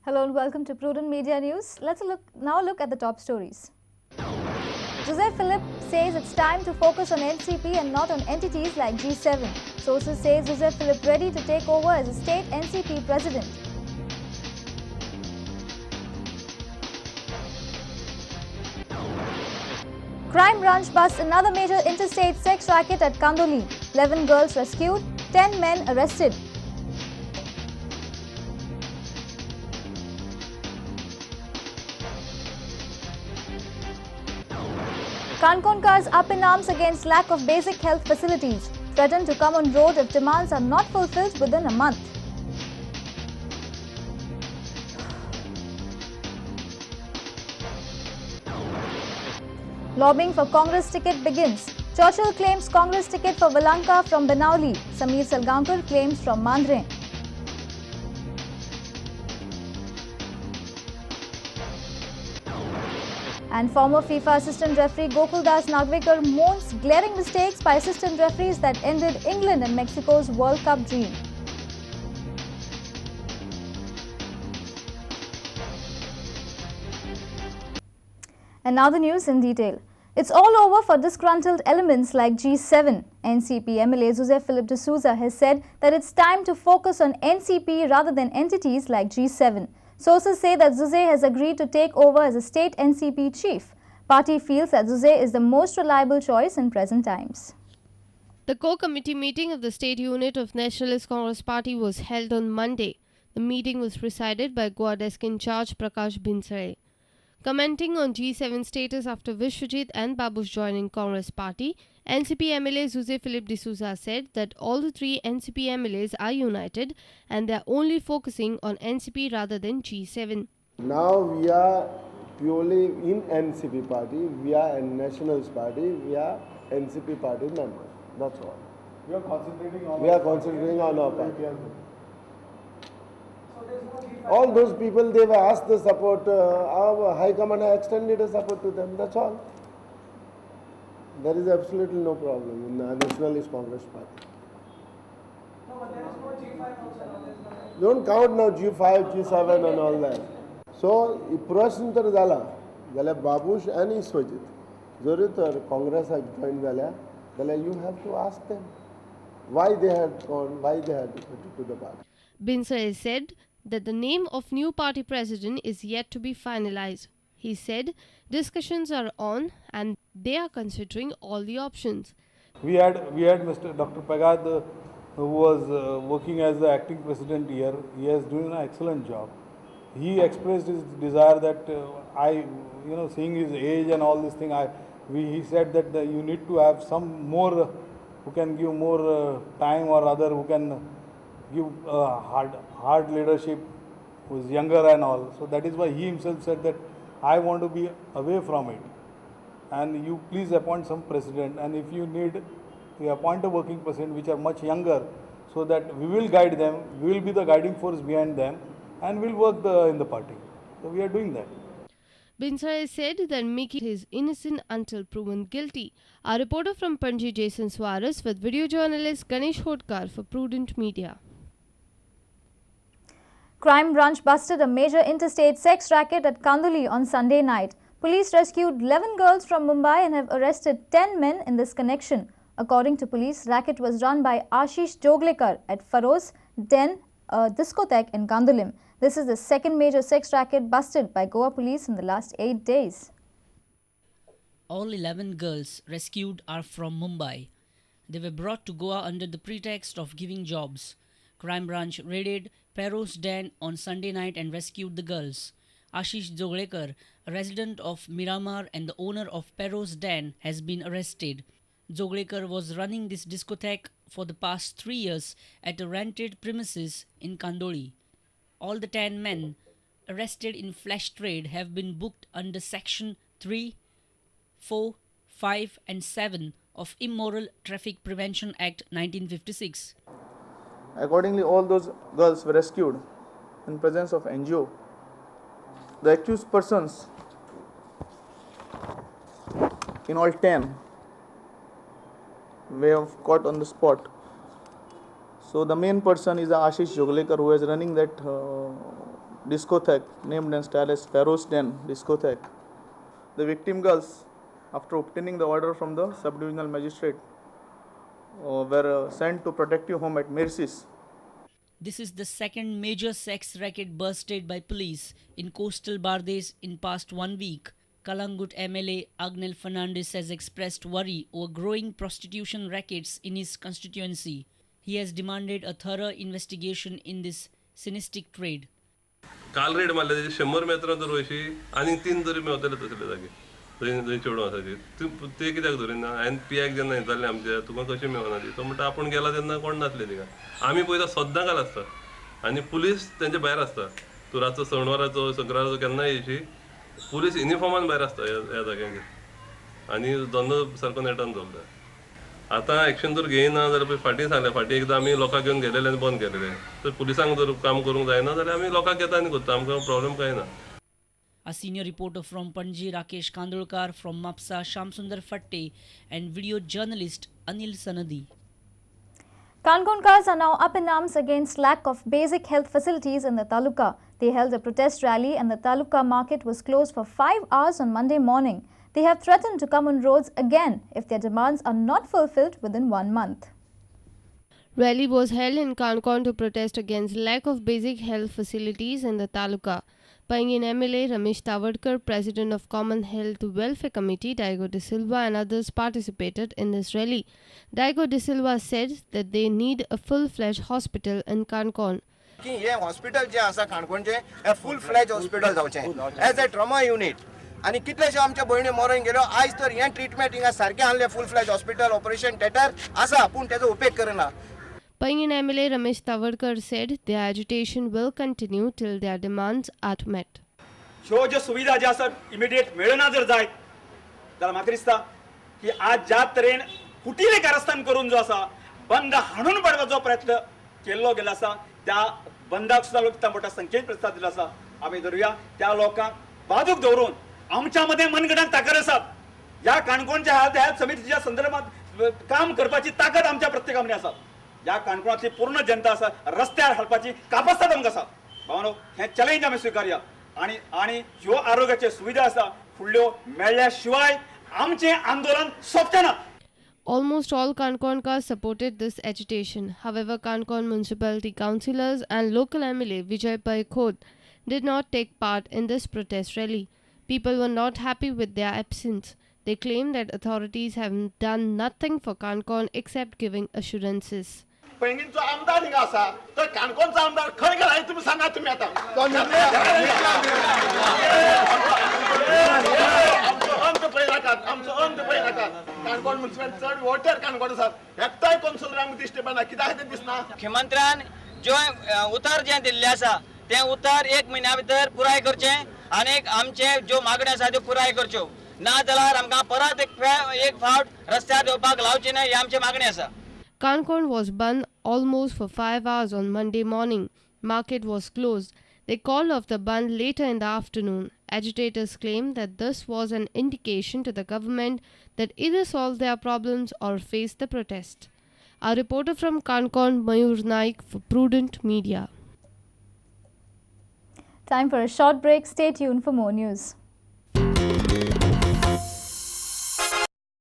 Hello and welcome to Prudent Media News. Let's now look at the top stories. Joseph Philippe says it's time to focus on NCP and not on entities like G7. Sources say Joseph Philippe ready to take over as a state NCP president. Crime branch busts another major interstate sex racket at Kandoli. 11 girls rescued, 10 men arrested. Kankonkars up in arms against lack of basic health facilities. Threaten to come on road if demands are not fulfilled within a month. Lobbying for Congress ticket begins. Churchill claims Congress ticket for Valanka from Benauli. Sameer Salgaonkar claims from Mandre. And former FIFA assistant referee Gokuldas Nagvekar mourns glaring mistakes by assistant referees that ended England and Mexico's World Cup dream. And now the news in detail. It's all over for disgruntled elements like G7. NCP MLA Joseph Philippe de Sousa has said that it's time to focus on NCP rather than entities like G7. Sources say that Jose has agreed to take over as a state NCP chief. Party feels that Jose is the most reliable choice in present times. The core committee meeting of the state unit of Nationalist Congress Party was held on Monday. The meeting was presided by Goa desk in charge Prakash Binsare. Commenting on G7 status after Vishwajit and Babush joining Congress Party, NCP MLA Jose Philippe de Sousa said that all the three NCP MLAs are united and they are only focusing on NCP rather than G7. Now we are purely in NCP party, we are a Nationalist party, we are NCP party members. That's all. We are concentrating on our party. All those people, they were asked the support, our High Command has extended the support to them, that's all. There is absolutely no problem in the Nationalist Congress Party. No, but there is no G5 also. Don't count now G5, G7 and all that. So, if Prashantar Zala, Babush and Iswajit, Zorit or Congress has joined Zala, you have to ask them why they had gone, why they had to the party. Binsare said that the name of new party president is yet to be finalized. He said discussions are on and they are considering all the options. We had Mr. Dr. Pagad who was working as the acting president here. He has done an excellent job. He expressed his desire that seeing his age and all this thing, he said that you need to have some more who can give more time or other who can give hard leadership, who is younger and all. So that is why he himself said that I want to be away from it. And you please appoint some president, and if you need, you appoint a working president which are much younger, so that we will guide them, we will be the guiding force behind them, and we'll work in the party. So we are doing that. Binsare said that Mickey is innocent until proven guilty. Our reporter from Panji, Jason Suarez, with video journalist Ganesh Hodkar for Prudent Media. Crime branch busted a major interstate sex racket at Kandoli on Sunday night. Police rescued 11 girls from Mumbai and have arrested 10 men in this connection. According to police, racket was run by Ashish Joglekar at Faroz Den, a discotheque in Kandolim. This is the second major sex racket busted by Goa police in the last 8 days. All 11 girls rescued are from Mumbai. They were brought to Goa under the pretext of giving jobs. Crime branch raided Peros Den on Sunday night and rescued the girls. Ashish Joglekar, a resident of Miramar and the owner of Peros Den, has been arrested. Joglekar was running this discotheque for the past 3 years at a rented premises in Kandoli. All the 10 men arrested in flesh trade have been booked under Section 3, 4, 5 and 7 of Immoral Traffic Prevention Act 1956. Accordingly, all those girls were rescued in presence of NGO. The accused persons, in all 10, were caught on the spot. So the main person is Ashish Joglekar, who is running that discotheque named and styled as Pharaoh's Den discotheque. The victim girls, after obtaining the order from the sub-divisional magistrate, were sent to protective home at Mirsis. This is the second major sex racket busted by police in coastal Bardez in past 1 week. Kalangut MLA Agnel Fernandes has expressed worry over growing prostitution rackets in his constituency. He has demanded a thorough investigation in this sinister trade. काल red मारले 100 मेत्रां तर वयशी आनी 3 तरी मेवतले तसले जागे थंय चेडूं आसा ते कित्याक धरिना हांवें पियाक जेन्ना येताले आमच्या तुका कशें मेवना ती तो म्हणटा आपूण गेला तेन्ना कोण नासले तिका आमी पळयता सद्दां काल आसता आनी पुलीस तेंचे भायर आसता तूं रातचो सणवाराचो शुक्राराचो केन्नाय येयशी पुलीस युनिफॉर्मान भायर आसता ह्या जाग्यांचेर आनी धंदो सारको नेटान चलता आतां एक्शन जर घेयना जाल्यार फाटीं सांगलें फाटीं एकदां आमी लोकांक घेवन गेलेले आनी बंद केलेले तर पुलिसांक जर काम करूंक जायना जाल्यार आमी लोकांक घेता आनी करता आमकां प्रॉब्लेम कांय ना. A senior reporter from Panji, Rakesh Kandolkar, from Mapsa, Shamsundar Fatte, and video journalist Anil Sanadi. Kankonkars are now up in arms against lack of basic health facilities in the taluka. They held a protest rally and the taluka market was closed for 5 hours on Monday morning. They have threatened to come on roads again if their demands are not fulfilled within 1 month. Rally was held in Kankon to protest against lack of basic health facilities in the taluka. Pangin MLA Ramesh Tavadkar, President of Common Health Welfare Committee, Daigo De Silva and others participated in this rally. Daigo De Silva said that they need a full-fledged hospital in Kankon. हे hospital जे आसा काणकोणचे हे full fledged hospital जावचें as a trauma unit आनी कितलेशे आमच्या भयणी मरून गेल्यो आयज तर हें ट्रिटमेंट हिंगा सारकें आहलें full fledged hospital operation theatre आसा पूण तेजो उपेग करना. Pangin MLA Ramesh Tavadkar said their agitation will continue till their demands are met. ह्यो ज्यो सुविधा ज्यो आसा इमिडिएट मेळना जर जायत जाल्यार म्हाका दिसता की आज ज्या तरेन कुटीले कारस्थान करून जो आसा बंद हाणून पाडपाचो प्रयत्न केल्लो गेलो आसा त्या बंदाक सुद्दां लोक मोठ्या संख्येन प्रतिसाद दिलो आसा. आमी धरुया त्या लोकांक बाजूक दवरून आमच्या मध्ये मनगटांत ताकद आसात. ह्या काणकोणच्या हेल्थ समितीच्या संदर्भात काम करपाची ताकद आमच्या प्रत्येका मदीं आसा. ह्या काणकोणातली पूर्ण जनता आसा रस्त्यार हाडपाची कापासीत आमकां आसा. भावानो हें चॅलेंज आमी स्विकारया आणि ह्यो आरोग्याच्यो सुविधा आसा फुडल्यो मेळ्ळ्या शिवाय आमचें आंदोलन सोंपचें. Almost all Kankonkars supported this agitation. However, Kankon municipality councillors and local MLA Vijay Pai Khod did not take part in this protest rally. People were not happy with their absence. They claimed that authorities have done nothing for Kankon except giving assurances. पैंगीणचो आमदार हिंगा आसा तो काणकोणचो आमदार खंय गेला हें तुमी सांगा तुमी आतां. आमचो अंत पळय नाकात आमचो अंत पळय नाकात. काणकोण म्युनिसिपल चड वॉटर काणकोण आसात एकटाय कौन्सिलर आमकां दिश्टी पडना कित्याक तें दिसना. मुख्यमंत्र्यान जो उतर जें दिल्लें आसा तें उतर 1 म्हयन्या भितर पुराय करचें आनी आमचे ज्यो मागण्यो आसा त्यो पुराय करच्यो ना जाल्यार आमकां परत एक फावट रस्त्यार येवपाक लावचें ना ही आमची मागणी आसा. Kankon was banned almost for 5 hours on Monday morning. Market was closed. They called off the ban later in the afternoon. Agitators claimed that this was an indication to the government that either solve their problems or face the protest. Our reporter from Kankon, Mayur Naik, for Prudent Media. Time for a short break. Stay tuned for more news.